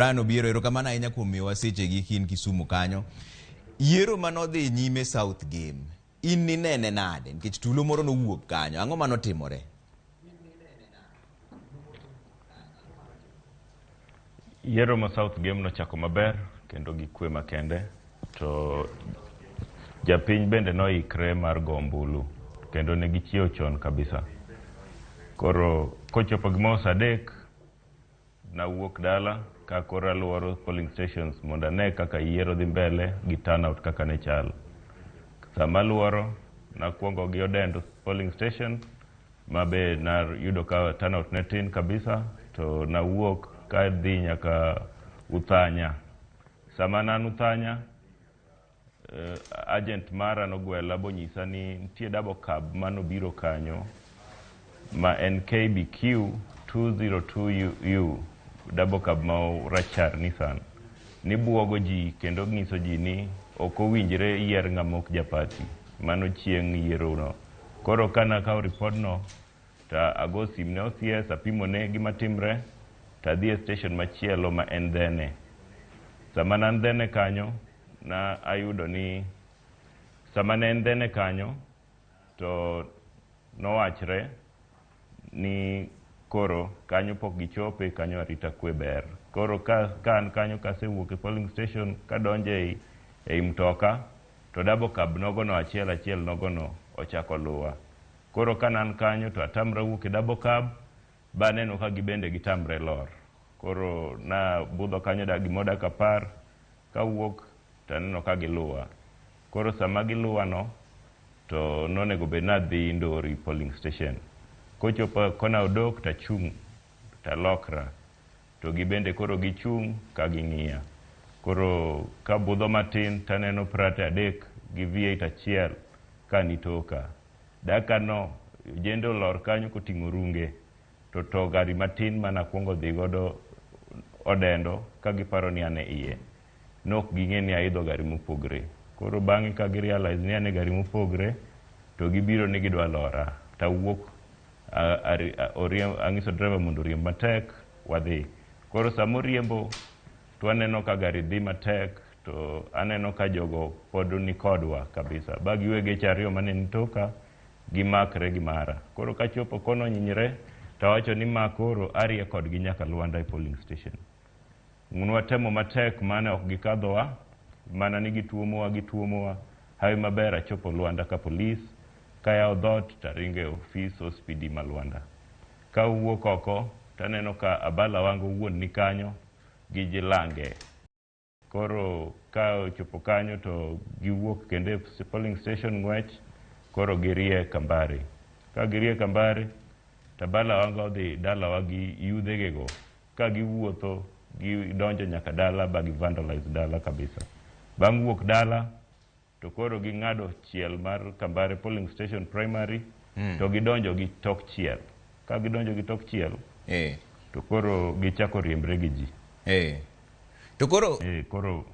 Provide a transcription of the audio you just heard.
Rano biro erokamano ahinya kuom miyowa sechegi kin Kisumu kanyo. Yiero manodhi nyime South Game, in ninene nade nikech tulo moro nowuok kanyo, ang'o manotimore? Yiero ma South Game nochako maber kendo gi kwe makende, to japiny bende noikre mar go ombulu kendo ne gichiewo chon kabisa. Koro kochopo gimoro saa 3 nawuok dala ka koro aluoro polling stations mondo ane kaka yiero dhi mbele gi turnout kaka ne chal. Sama aluoro nakuongo gi Odendo polling station mabe nayudo ka turnout ne tin kabisa, to nawuok ka dhi nyaka Uthanya. Sama nan Uthanya, agent mara nogwela bonyisa ni nitie double cab manobiro kanyo ma en KBQ 202U, double cab ma rachar Nissan, ni buogo ji kendo nyiso ji ni ok owinjre yier ng'ama ok japati. Mano chieng' yiero no. Koro kana kao report no, ta ago sim ne OCS apimo ne gima timre, ta dhi e station machielo ma en Dhene. Sama nan Dhene kanyo, na ayudo ni sama ne en Dhene kanyo, to nowachre ni koro kanyo pok gichope, kanyo arita kwe ber. Koro ka an kanyo kasewuok e polling station kadonje ei mtoka, to double cab nogono achiel nogono ochako luwa. Koro kanan kanyo to atamra wuok e double cab, ba neno ka gibende gitamre lor. Koro na budho kanyo gimo dakika 10 kawuok taneno ka giluwa. Koro sama giluwa no, to nonego bed nadhi Ndori polling station. Kochopo kona Odok tachung' talokra, to gibende koro gichung' ka ging'iya. Koro ka budho matin taneno Prate 3 gi V8 achiel ka nitoka. Daka no jendo lor kanyo koting'o runge, to gari matin mana kuongo dhi godo Odendo ka giparo ni ane iye. Nok ging'e ni aidho gari mopogre. Koro bang'e ka girealize ni ane gari mopogre, to gibiro ni gidwa lora. Tawuok ang'iso driver mondo riemb matek wadhi. Koro samo riembo to aneno ka gari dhi matek, to aneno ka jogo pod ni kodwa kabisa. Bagi wege chariyo mane nitoka gimakre gi mara. Koro kachopo kono nyinyre, tawacho ni ma koro arie kodgi nyaka Luanda e polling station. Nwa temo matek mane ok gikadhowa, mana ni gituomowa. Hawi maber achopo Luanda ka polis, kaya odhot taringe ofis OSPD ma Luanda. Ka uwuok oko, taneno ka abala wango wuon ni kanyo gi jilange. Koro ka ochopo kanyo to giwuok kende polling station ng'wech, koro girie Kambari. Ka girie Kambari, tabala wango dhi dalawa gi yudhegego. Ka giwuotho, gidonjo nyaka dala ba gi vandalize dala kabisa. Bang' wuok dala, to koro ging'ado chiel mar Kambare polling station primary, to gidonjo gi tok chiel. Ka gidonjo gi tok chiel, to koro gichako riembre gi ji. To koro